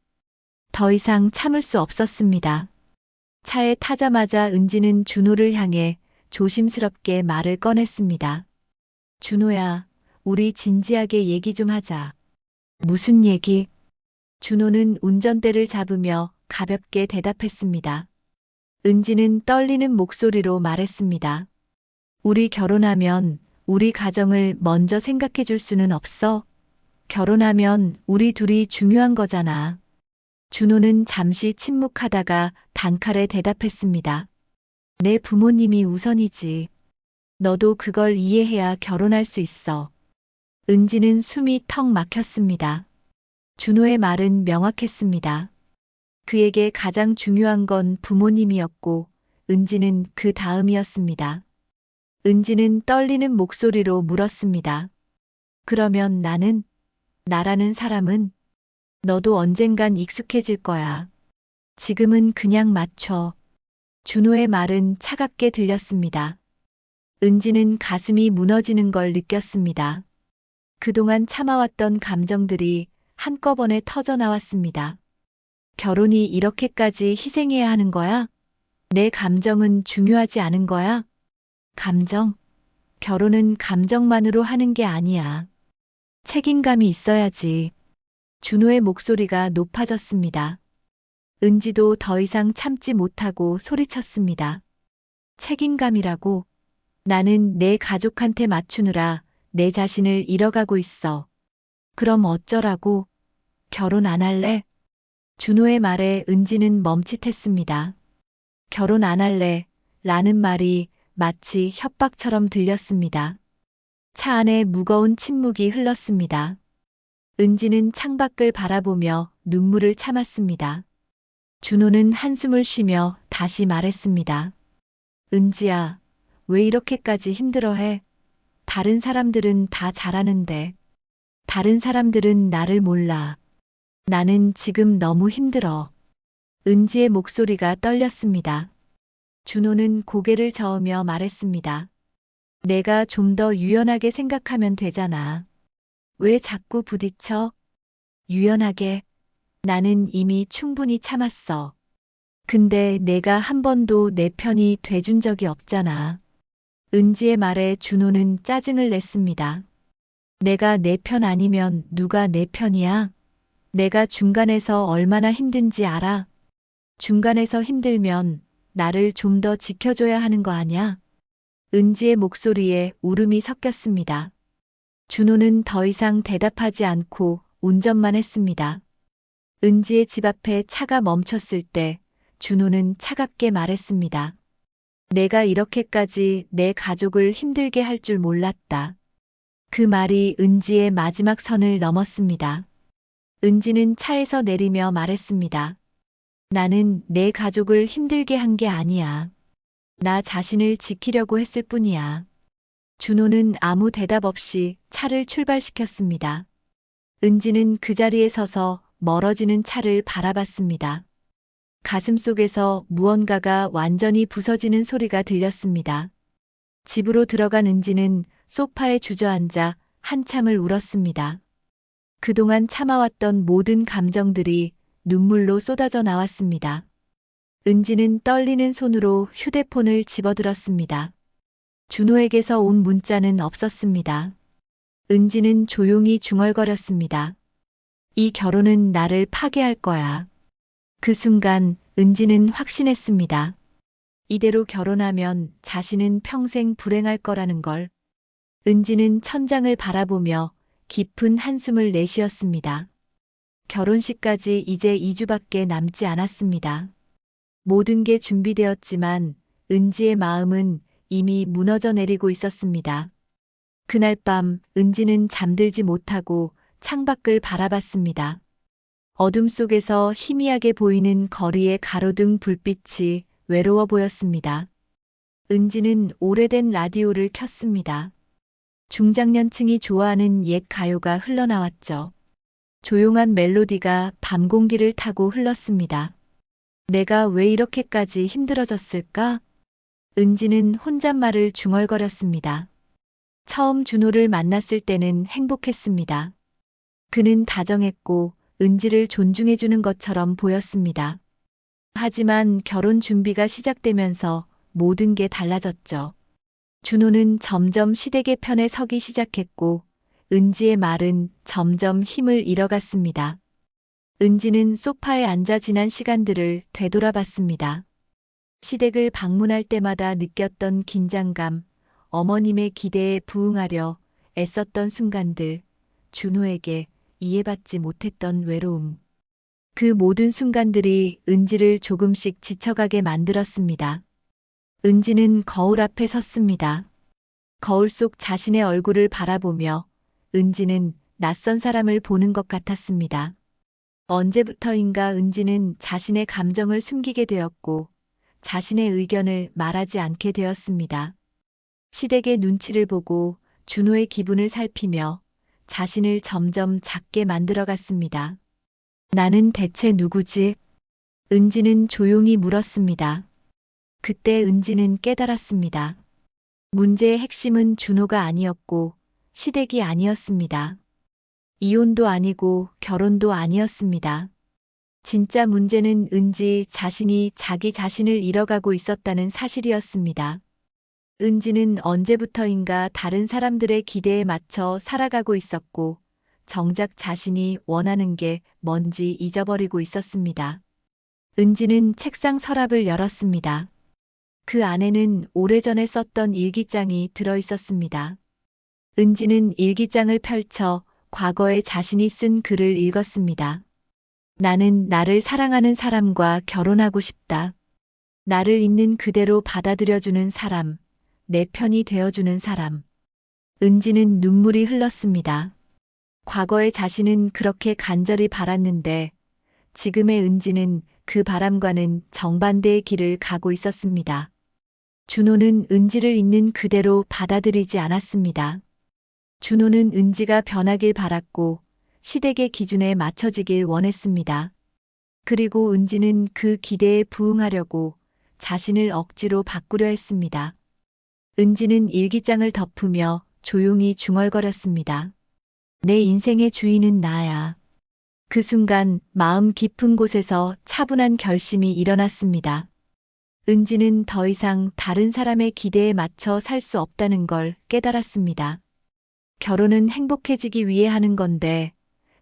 C: 더 이상 참을 수 없었습니다. 차에 타자마자 은지는 준호를 향해 조심스럽게 말을 꺼냈습니다. 준호야, 우리 진지하게 얘기 좀 하자. 무슨 얘기? 준호는 운전대를 잡으며 가볍게 대답했습니다. 은지는 떨리는 목소리로 말했습니다. 우리 결혼하면 우리 가정을 먼저 생각해 줄 수는 없어? 결혼하면 우리 둘이 중요한 거잖아. 준호는 잠시 침묵하다가 단칼에 대답했습니다. 내 부모님이 우선이지. 너도 그걸 이해해야 결혼할 수 있어. 은지는 숨이 턱 막혔습니다. 준호의 말은 명확했습니다. 그에게 가장 중요한 건 부모님이었고 은지는 그 다음이었습니다. 은지는 떨리는 목소리로 물었습니다. 그러면 나라는 사람은? 너도 언젠간 익숙해질 거야. 지금은 그냥 맞춰. 준호의 말은 차갑게 들렸습니다. 은지는 가슴이 무너지는 걸 느꼈습니다. 그동안 참아왔던 감정들이 한꺼번에 터져 나왔습니다. 결혼이 이렇게까지 희생해야 하는 거야? 내 감정은 중요하지 않은 거야? 감정? 결혼은 감정만으로 하는 게 아니야. 책임감이 있어야지. 준호의 목소리가 높아졌습니다. 은지도 더 이상 참지 못하고 소리쳤습니다. 책임감이라고? 나는 내 가족한테 맞추느라 내 자신을 잃어가고 있어. 그럼 어쩌라고? 결혼 안 할래? 준호의 말에 은지는 멈칫했습니다. 결혼 안 할래? 라는 말이 마치 협박처럼 들렸습니다. 차 안에 무거운 침묵이 흘렀습니다. 은지는 창밖을 바라보며 눈물을 참았습니다. 준호는 한숨을 쉬며 다시 말했습니다. 은지야, 왜 이렇게까지 힘들어해? 다른 사람들은 다 잘하는데. 다른 사람들은 나를 몰라. 나는 지금 너무 힘들어. 은지의 목소리가 떨렸습니다. 준호는 고개를 저으며 말했습니다. 내가 좀 더 유연하게 생각하면 되잖아. 왜 자꾸 부딪혀? 유연하게. 나는 이미 충분히 참았어. 근데 내가 한 번도 내 편이 돼준 적이 없잖아. 은지의 말에 준호는 짜증을 냈습니다. 내가 내 편 아니면 누가 내 편이야? 내가 중간에서 얼마나 힘든지 알아? 중간에서 힘들면 나를 좀 더 지켜줘야 하는 거 아냐? 은지의 목소리에 울음이 섞였습니다. 준호는 더 이상 대답하지 않고 운전만 했습니다. 은지의 집 앞에 차가 멈췄을 때 준호는 차갑게 말했습니다. 내가 이렇게까지 내 가족을 힘들게 할 줄 몰랐다. 그 말이 은지의 마지막 선을 넘었습니다. 은지는 차에서 내리며 말했습니다. 나는 내 가족을 힘들게 한 게 아니야. 나 자신을 지키려고 했을 뿐이야. 준호는 아무 대답 없이 차를 출발시켰습니다. 은지는 그 자리에 서서 멀어지는 차를 바라봤습니다. 가슴속에서 무언가가 완전히 부서지는 소리가 들렸습니다. 집으로 들어간 은지는 소파에 주저앉아 한참을 울었습니다. 그동안 참아왔던 모든 감정들이 눈물로 쏟아져 나왔습니다. 은지는 떨리는 손으로 휴대폰을 집어들었습니다. 준호에게서 온 문자는 없었습니다. 은지는 조용히 중얼거렸습니다. 이 결혼은 나를 파괴할 거야. 그 순간 은지는 확신했습니다. 이대로 결혼하면 자신은 평생 불행할 거라는 걸. 은지는 천장을 바라보며 깊은 한숨을 내쉬었습니다. 결혼식까지 이제 2주밖에 남지 않았습니다. 모든 게 준비되었지만 은지의 마음은 이미 무너져 내리고 있었습니다. 그날 밤 은지는 잠들지 못하고 창밖을 바라봤습니다. 어둠 속에서 희미하게 보이는 거리의 가로등 불빛이 외로워 보였습니다. 은지는 오래된 라디오를 켰습니다. 중장년층이 좋아하는 옛 가요가 흘러나왔죠. 조용한 멜로디가 밤 공기를 타고 흘렀습니다. 내가 왜 이렇게까지 힘들어졌을까? 은지는 혼잣말을 중얼거렸습니다. 처음 준호를 만났을 때는 행복했습니다. 그는 다정했고 은지를 존중해주는 것처럼 보였습니다. 하지만 결혼 준비가 시작되면서 모든 게 달라졌죠. 준호는 점점 시댁의 편에 서기 시작했고 은지의 말은 점점 힘을 잃어갔습니다. 은지는 소파에 앉아 지난 시간들을 되돌아봤습니다. 시댁을 방문할 때마다 느꼈던 긴장감, 어머님의 기대에 부응하려 애썼던 순간들, 준호에게 이해받지 못했던 외로움. 그 모든 순간들이 은지를 조금씩 지쳐가게 만들었습니다. 은지는 거울 앞에 섰습니다. 거울 속 자신의 얼굴을 바라보며 은지는 낯선 사람을 보는 것 같았습니다. 언제부터인가 은지는 자신의 감정을 숨기게 되었고 자신의 의견을 말하지 않게 되었습니다. 시댁의 눈치를 보고 준호의 기분을 살피며 자신을 점점 작게 만들어갔습니다. 나는 대체 누구지? 은지는 조용히 물었습니다. 그때 은지는 깨달았습니다. 문제의 핵심은 준호가 아니었고 시댁이 아니었습니다. 이혼도 아니고 결혼도 아니었습니다. 진짜 문제는 은지 자신이 자기 자신을 잃어가고 있었다는 사실이었습니다. 은지는 언제부터인가 다른 사람들의 기대에 맞춰 살아가고 있었고 정작 자신이 원하는 게 뭔지 잊어버리고 있었습니다. 은지는 책상 서랍을 열었습니다. 그 안에는 오래전에 썼던 일기장이 들어 있었습니다. 은지는 일기장을 펼쳐 과거에 자신이 쓴 글을 읽었습니다. 나는 나를 사랑하는 사람과 결혼하고 싶다. 나를 있는 그대로 받아들여주는 사람, 내 편이 되어주는 사람. 은지는 눈물이 흘렀습니다. 과거의 자신은 그렇게 간절히 바랐는데 지금의 은지는 그 바람과는 정반대의 길을 가고 있었습니다. 준호는 은지를 있는 그대로 받아들이지 않았습니다. 준호는 은지가 변하길 바랐고 시댁의 기준에 맞춰지길 원했습니다. 그리고 은지는 그 기대에 부응하려고 자신을 억지로 바꾸려 했습니다. 은지는 일기장을 덮으며 조용히 중얼거렸습니다. 내 인생의 주인은 나야. 그 순간 마음 깊은 곳에서 차분한 결심이 일어났습니다. 은지는 더 이상 다른 사람의 기대에 맞춰 살 수 없다는 걸 깨달았습니다. 결혼은 행복해지기 위해 하는 건데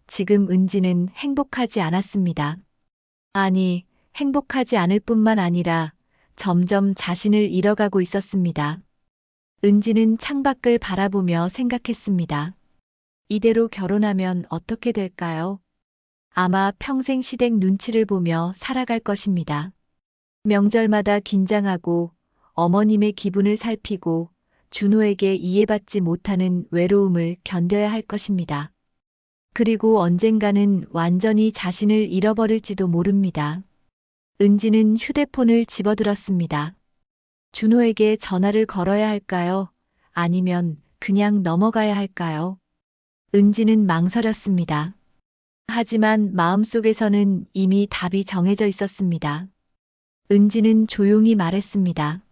C: 지금 은지는 행복하지 않았습니다. 아니, 행복하지 않을 뿐만 아니라 점점 자신을 잃어가고 있었습니다. 은지는 창밖을 바라보며 생각했습니다. 이대로 결혼하면 어떻게 될까요? 아마 평생 시댁 눈치를 보며 살아갈 것입니다. 명절마다 긴장하고 어머님의 기분을 살피고 준호에게 이해받지 못하는 외로움을 견뎌야 할 것입니다. 그리고 언젠가는 완전히 자신을 잃어버릴지도 모릅니다. 은지는 휴대폰을 집어들었습니다. 준호에게 전화를 걸어야 할까요? 아니면 그냥 넘어가야 할까요? 은지는 망설였습니다. 하지만 마음속에서는 이미 답이 정해져 있었습니다. 은지는 조용히 말했습니다.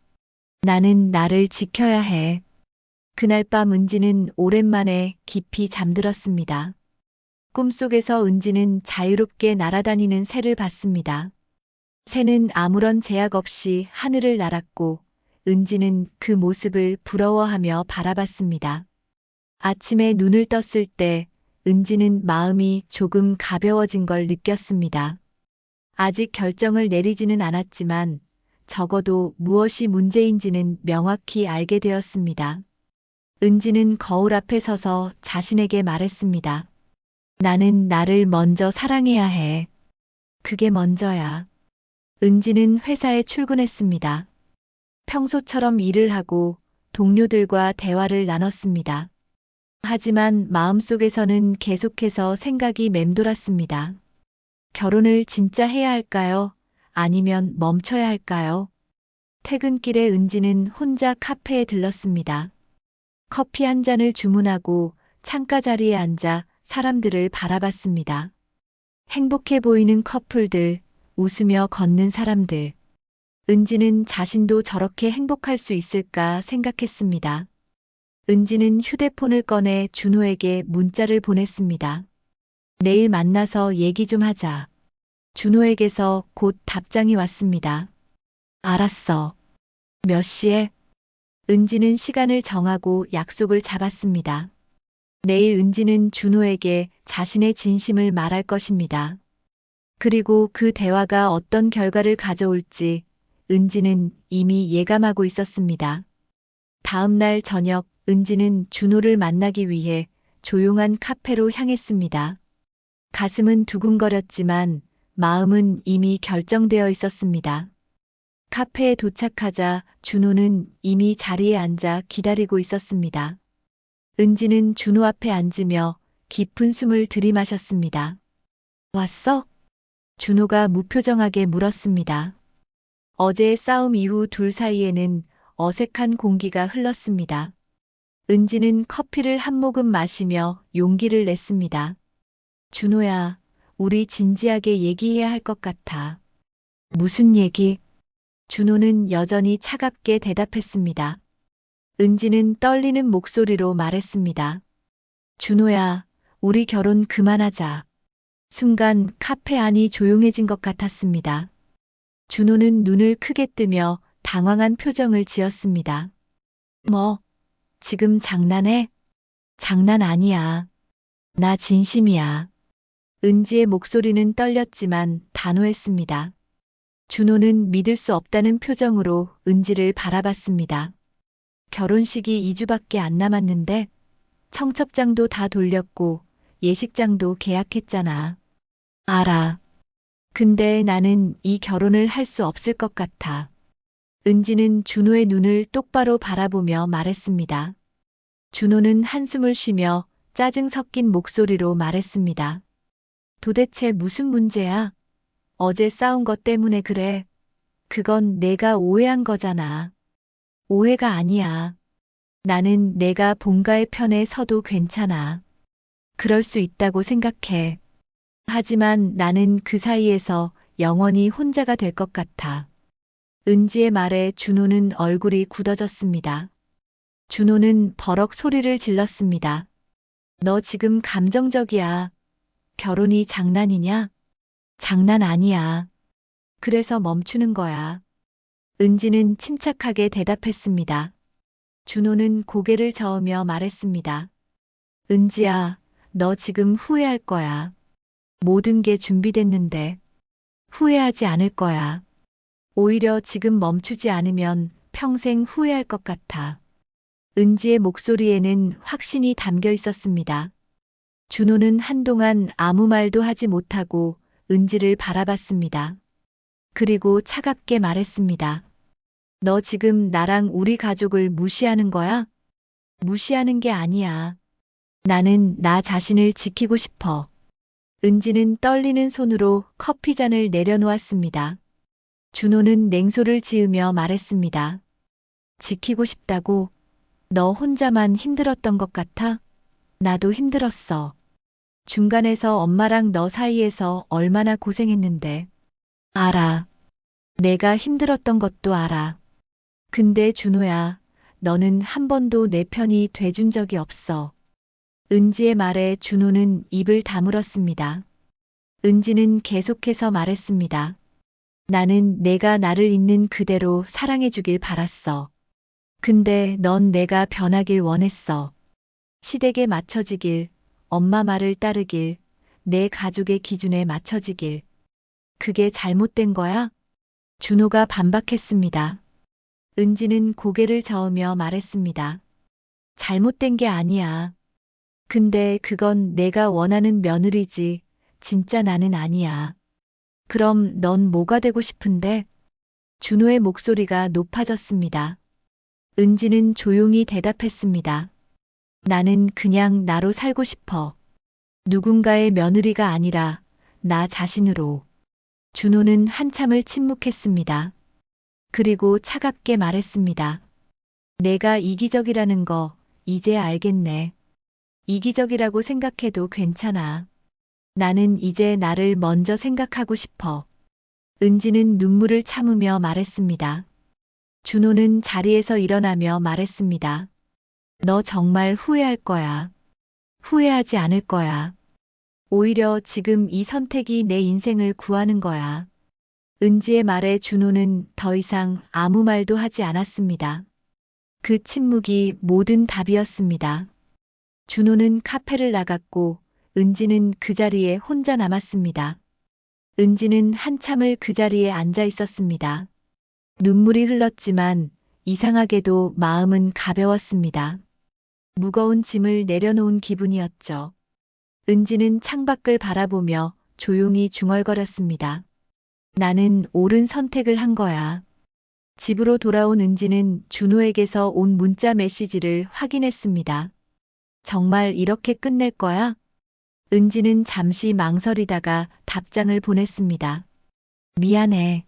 C: 나는 나를 지켜야 해. 그날 밤 은지는 오랜만에 깊이 잠들었습니다. 꿈속에서 은지는 자유롭게 날아다니는 새를 봤습니다. 새는 아무런 제약 없이 하늘을 날았고 은지는 그 모습을 부러워하며 바라봤습니다. 아침에 눈을 떴을 때 은지는 마음이 조금 가벼워진 걸 느꼈습니다. 아직 결정을 내리지는 않았지만 적어도 무엇이 문제인지는 명확히 알게 되었습니다. 은지는 거울 앞에 서서 자신에게 말했습니다. 나는 나를 먼저 사랑해야 해. 그게 먼저야. 은지는 회사에 출근했습니다. 평소처럼 일을 하고 동료들과 대화를 나눴습니다. 하지만 마음속에서는 계속해서 생각이 맴돌았습니다. 결혼을 진짜 해야 할까요? 아니면 멈춰야 할까요? 퇴근길에 은지는 혼자 카페에 들렀습니다. 커피 한 잔을 주문하고 창가 자리에 앉아 사람들을 바라봤습니다. 행복해 보이는 커플들, 웃으며 걷는 사람들. 은지는 자신도 저렇게 행복할 수 있을까 생각했습니다. 은지는 휴대폰을 꺼내 준호에게 문자를 보냈습니다. 내일 만나서 얘기 좀 하자. 준호에게서 곧 답장이 왔습니다. 알았어. 몇 시에? 은지는 시간을 정하고 약속을 잡았습니다. 내일 은지는 준호에게 자신의 진심을 말할 것입니다. 그리고 그 대화가 어떤 결과를 가져올지 은지는 이미 예감하고 있었습니다. 다음 날 저녁 은지는 준호를 만나기 위해 조용한 카페로 향했습니다. 가슴은 두근거렸지만 마음은 이미 결정되어 있었습니다. 카페에 도착하자 준호는 이미 자리에 앉아 기다리고 있었습니다. 은지는 준호 앞에 앉으며 깊은 숨을 들이마셨습니다. 왔어? 준호가 무표정하게 물었습니다. 어제의 싸움 이후 둘 사이에는 어색한 공기가 흘렀습니다. 은지는 커피를 한 모금 마시며 용기를 냈습니다. 준호야, 우리 진지하게 얘기해야 할 것 같아. 무슨 얘기? 준호는 여전히 차갑게 대답했습니다. 은지는 떨리는 목소리로 말했습니다. 준호야, 우리 결혼 그만하자. 순간 카페 안이 조용해진 것 같았습니다. 준호는 눈을 크게 뜨며 당황한 표정을 지었습니다. 뭐, 지금 장난해? 장난 아니야. 나 진심이야. 은지의 목소리는 떨렸지만 단호했습니다. 준호는 믿을 수 없다는 표정으로 은지를 바라봤습니다. 결혼식이 2주밖에 안 남았는데 청첩장도 다 돌렸고 예식장도 계약했잖아. 알아. 근데 나는 이 결혼을 할 수 없을 것 같아. 은지는 준호의 눈을 똑바로 바라보며 말했습니다. 준호는 한숨을 쉬며 짜증 섞인 목소리로 말했습니다. 도대체 무슨 문제야? 어제 싸운 것 때문에 그래. 그건 내가 오해한 거잖아. 오해가 아니야. 나는 내가 본가의 편에 서도 괜찮아. 그럴 수 있다고 생각해. 하지만 나는 그 사이에서 영원히 혼자가 될 것 같아. 은지의 말에 준호는 얼굴이 굳어졌습니다. 준호는 버럭 소리를 질렀습니다. 너 지금 감정적이야. 결혼이 장난이냐? 장난 아니야. 그래서 멈추는 거야. 은지는 침착하게 대답했습니다. 준호는 고개를 저으며 말했습니다. 은지야, 너 지금 후회할 거야. 모든 게 준비됐는데 후회하지 않을 거야. 오히려 지금 멈추지 않으면 평생 후회할 것 같아. 은지의 목소리에는 확신이 담겨 있었습니다. 준호는 한동안 아무 말도 하지 못하고 은지를 바라봤습니다. 그리고 차갑게 말했습니다. 너 지금 나랑 우리 가족을 무시하는 거야? 무시하는 게 아니야. 나는 나 자신을 지키고 싶어. 은지는 떨리는 손으로 커피잔을 내려놓았습니다. 준호는 냉소를 지으며 말했습니다. 지키고 싶다고? 너 혼자만 힘들었던 것 같아? 나도 힘들었어. 중간에서 엄마랑 너 사이에서 얼마나 고생했는데. 알아. 내가 힘들었던 것도 알아. 근데 준호야, 너는 한 번도 내 편이 돼준 적이 없어. 은지의 말에 준호는 입을 다물었습니다. 은지는 계속해서 말했습니다. 나는 내가 나를 있는 그대로 사랑해주길 바랐어. 근데 넌 내가 변하길 원했어. 시댁에 맞춰지길, 엄마 말을 따르길, 내 가족의 기준에 맞춰지길. 그게 잘못된 거야? 준호가 반박했습니다. 은지는 고개를 저으며 말했습니다. 잘못된 게 아니야. 근데 그건 내가 원하는 며느리지, 진짜 나는 아니야. 그럼 넌 뭐가 되고 싶은데? 준호의 목소리가 높아졌습니다. 은지는 조용히 대답했습니다. 나는 그냥 나로 살고 싶어. 누군가의 며느리가 아니라 나 자신으로. 준호는 한참을 침묵했습니다. 그리고 차갑게 말했습니다. 내가 이기적이라는 거 이제 알겠네. 이기적이라고 생각해도 괜찮아. 나는 이제 나를 먼저 생각하고 싶어. 은지는 눈물을 참으며 말했습니다. 준호는 자리에서 일어나며 말했습니다. 너 정말 후회할 거야. 후회하지 않을 거야. 오히려 지금 이 선택이 내 인생을 구하는 거야. 은지의 말에 준호는 더 이상 아무 말도 하지 않았습니다. 그 침묵이 모든 답이었습니다. 준호는 카페를 나갔고 은지는 그 자리에 혼자 남았습니다. 은지는 한참을 그 자리에 앉아 있었습니다. 눈물이 흘렀지만 이상하게도 마음은 가벼웠습니다. 무거운 짐을 내려놓은 기분이었죠. 은지는 창밖을 바라보며 조용히 중얼거렸습니다. 나는 옳은 선택을 한 거야. 집으로 돌아온 은지는 준호에게서 온 문자 메시지를 확인했습니다. 정말 이렇게 끝낼 거야? 은지는 잠시 망설이다가 답장을 보냈습니다. 미안해.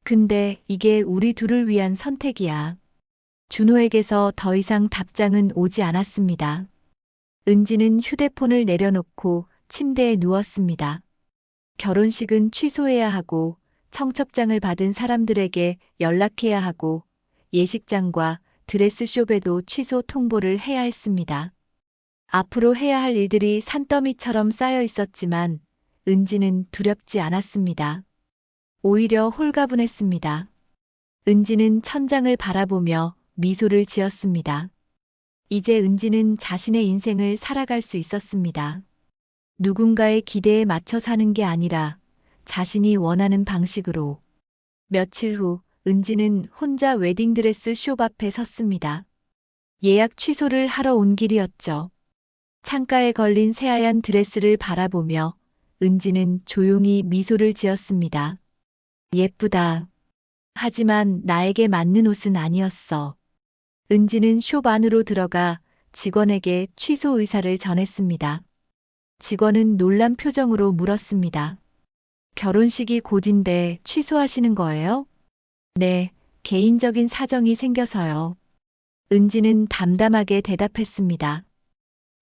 C: 근데 이게 우리 둘을 위한 선택이야. 준호에게서 더 이상 답장은 오지 않았습니다. 은지는 휴대폰을 내려놓고 침대에 누웠습니다. 결혼식은 취소해야 하고 청첩장을 받은 사람들에게 연락해야 하고 예식장과 드레스숍에도 취소 통보를 해야 했습니다. 앞으로 해야 할 일들이 산더미처럼 쌓여 있었지만 은지는 두렵지 않았습니다. 오히려 홀가분했습니다. 은지는 천장을 바라보며 미소를 지었습니다. 이제 은지는 자신의 인생을 살아갈 수 있었습니다. 누군가의 기대에 맞춰 사는 게 아니라 자신이 원하는 방식으로. 며칠 후 은지는 혼자 웨딩드레스 숍 앞에 섰습니다. 예약 취소를 하러 온 길이었죠. 창가에 걸린 새하얀 드레스를 바라보며 은지는 조용히 미소를 지었습니다. 예쁘다. 하지만 나에게 맞는 옷은 아니었어. 은지는 숍 안으로 들어가 직원에게 취소 의사를 전했습니다. 직원은 놀란 표정으로 물었습니다. 결혼식이 곧인데 취소하시는 거예요? 네, 개인적인 사정이 생겨서요. 은지는 담담하게 대답했습니다.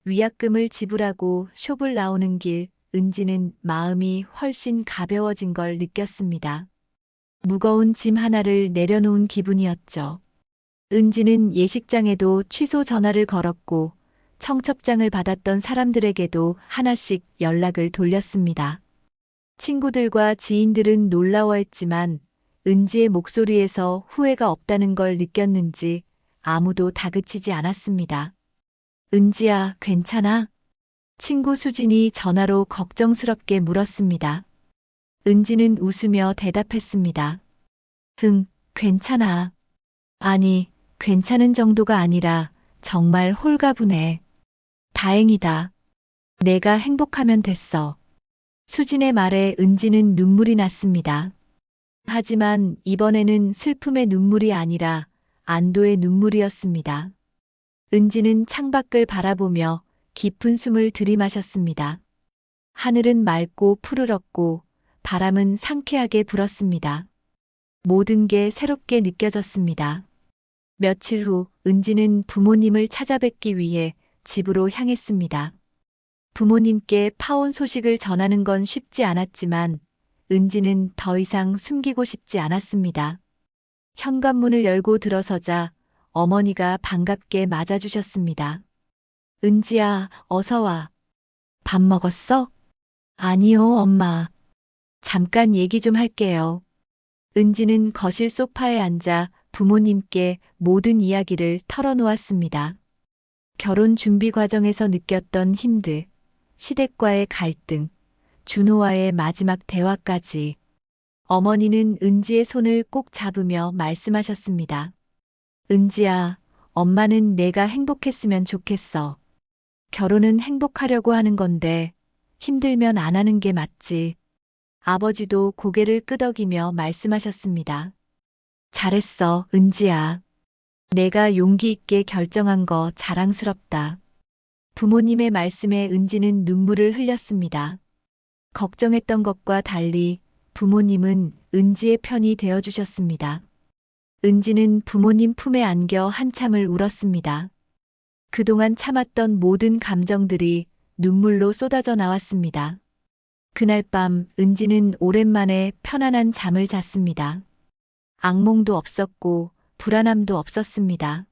C: 위약금을 지불하고 숍을 나오는 길, 은지는 마음이 훨씬 가벼워진 걸 느꼈습니다. 무거운 짐 하나를 내려놓은 기분이었죠. 은지는 예식장에도 취소 전화를 걸었고 청첩장을 받았던 사람들에게도 하나씩 연락을 돌렸습니다. 친구들과 지인들은 놀라워했지만 은지의 목소리에서 후회가 없다는 걸 느꼈는지 아무도 다그치지 않았습니다. 은지야, 괜찮아? 친구 수진이 전화로 걱정스럽게 물었습니다. 은지는 웃으며 대답했습니다. 응, 괜찮아. 아니, 괜찮은 정도가 아니라 정말 홀가분해. 다행이다. 내가 행복하면 됐어. 수진의 말에 은지는 눈물이 났습니다. 하지만 이번에는 슬픔의 눈물이 아니라 안도의 눈물이었습니다. 은지는 창밖을 바라보며 깊은 숨을 들이마셨습니다. 하늘은 맑고 푸르렀고 바람은 상쾌하게 불었습니다. 모든 게 새롭게 느껴졌습니다. 며칠 후 은지는 부모님을 찾아뵙기 위해 집으로 향했습니다. 부모님께 파혼 소식을 전하는 건 쉽지 않았지만 은지는 더 이상 숨기고 싶지 않았습니다. 현관문을 열고 들어서자 어머니가 반갑게 맞아주셨습니다. 은지야, 어서 와. 밥 먹었어? 아니요, 엄마. 잠깐 얘기 좀 할게요. 은지는 거실 소파에 앉아 부모님께 모든 이야기를 털어놓았습니다. 결혼 준비 과정에서 느꼈던 힘들, 시댁과의 갈등, 준호와의 마지막 대화까지. 어머니는 은지의 손을 꼭 잡으며 말씀하셨습니다. 은지야, 엄마는 내가 행복했으면 좋겠어. 결혼은 행복하려고 하는 건데 힘들면 안 하는 게 맞지. 아버지도 고개를 끄덕이며 말씀하셨습니다. 잘했어, 은지야. 내가 용기 있게 결정한 거 자랑스럽다. 부모님의 말씀에 은지는 눈물을 흘렸습니다. 걱정했던 것과 달리 부모님은 은지의 편이 되어주셨습니다. 은지는 부모님 품에 안겨 한참을 울었습니다. 그동안 참았던 모든 감정들이 눈물로 쏟아져 나왔습니다. 그날 밤 은지는 오랜만에 편안한 잠을 잤습니다. 악몽도 없었고 불안함도 없었습니다.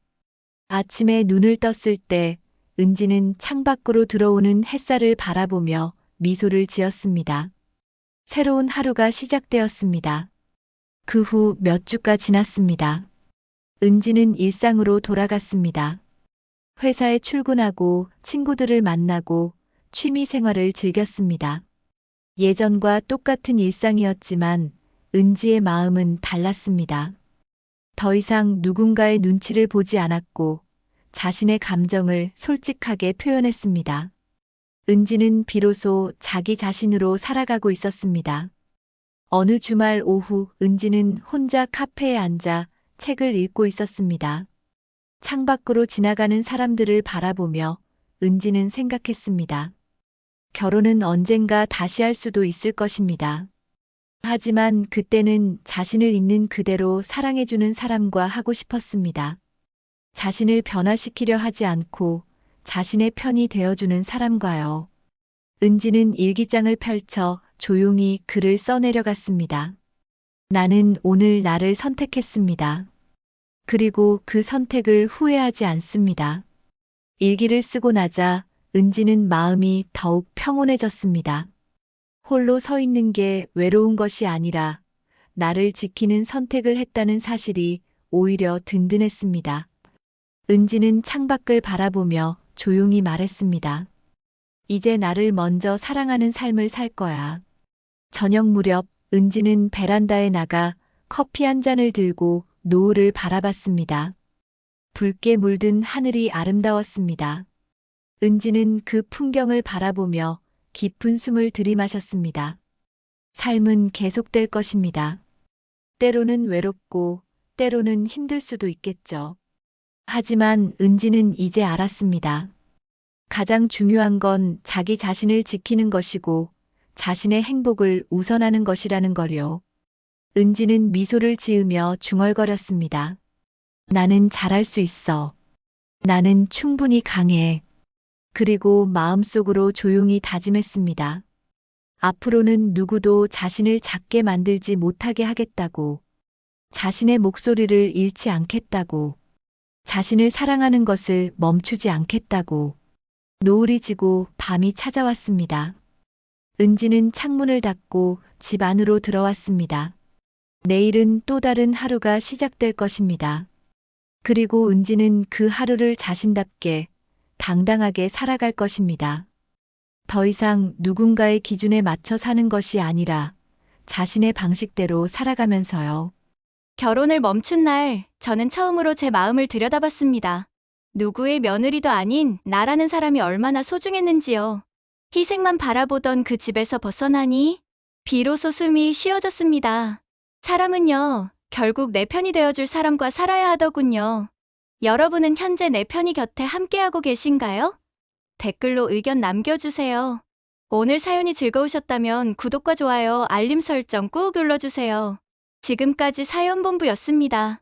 C: 아침에 눈을 떴을 때 은지는 창밖으로 들어오는 햇살을 바라보며 미소를 지었습니다. 새로운 하루가 시작되었습니다. 그 후 몇 주가 지났습니다. 은지는 일상으로 돌아갔습니다. 회사에 출근하고 친구들을 만나고 취미 생활을 즐겼습니다. 예전과 똑같은 일상이었지만 은지의 마음은 달랐습니다. 더 이상 누군가의 눈치를 보지 않았고 자신의 감정을 솔직하게 표현했습니다. 은지는 비로소 자기 자신으로 살아가고 있었습니다. 어느 주말 오후 은지는 혼자 카페에 앉아 책을 읽고 있었습니다. 창밖으로 지나가는 사람들을 바라보며 은지는 생각했습니다. 결혼은 언젠가 다시 할 수도 있을 것입니다. 하지만 그때는 자신을 있는 그대로 사랑해주는 사람과 하고 싶었습니다. 자신을 변화시키려 하지 않고 자신의 편이 되어주는 사람과요. 은지는 일기장을 펼쳐 조용히 글을 써내려갔습니다. 나는 오늘 나를 선택했습니다. 그리고 그 선택을 후회하지 않습니다. 일기를 쓰고 나자 은지는 마음이 더욱 평온해졌습니다. 홀로 서 있는 게 외로운 것이 아니라 나를 지키는 선택을 했다는 사실이 오히려 든든했습니다. 은지는 창밖을 바라보며 조용히 말했습니다. 이제 나를 먼저 사랑하는 삶을 살 거야. 저녁 무렵 은지는 베란다에 나가 커피 한 잔을 들고 노을을 바라봤습니다. 붉게 물든 하늘이 아름다웠습니다. 은지는 그 풍경을 바라보며 깊은 숨을 들이마셨습니다. 삶은 계속될 것입니다. 때로는 외롭고 때로는 힘들 수도 있겠죠. 하지만 은지는 이제 알았습니다. 가장 중요한 건 자기 자신을 지키는 것이고 자신의 행복을 우선하는 것이라는 걸요. 은지는 미소를 지으며 중얼거렸습니다. 나는 잘할 수 있어. 나는 충분히 강해. 그리고 마음속으로 조용히 다짐했습니다. 앞으로는 누구도 자신을 작게 만들지 못하게 하겠다고. 자신의 목소리를 잃지 않겠다고. 자신을 사랑하는 것을 멈추지 않겠다고. 노을이 지고 밤이 찾아왔습니다. 은지는 창문을 닫고 집 안으로 들어왔습니다. 내일은 또 다른 하루가 시작될 것입니다. 그리고 은지는 그 하루를 자신답게 당당하게 살아갈 것입니다. 더 이상 누군가의 기준에 맞춰 사는 것이 아니라 자신의 방식대로 살아가면서요.
A: 결혼을 멈춘 날, 저는 처음으로 제 마음을 들여다봤습니다. 누구의 며느리도 아닌 나라는 사람이 얼마나 소중했는지요. 희생만 바라보던 그 집에서 벗어나니 비로소 숨이 쉬어졌습니다. 사람은요, 결국 내 편이 되어줄 사람과 살아야 하더군요. 여러분은 현재 내 편이 곁에 함께하고 계신가요? 댓글로 의견 남겨주세요. 오늘 사연이 즐거우셨다면 구독과 좋아요, 알림 설정 꾹 눌러주세요. 지금까지 사연본부였습니다.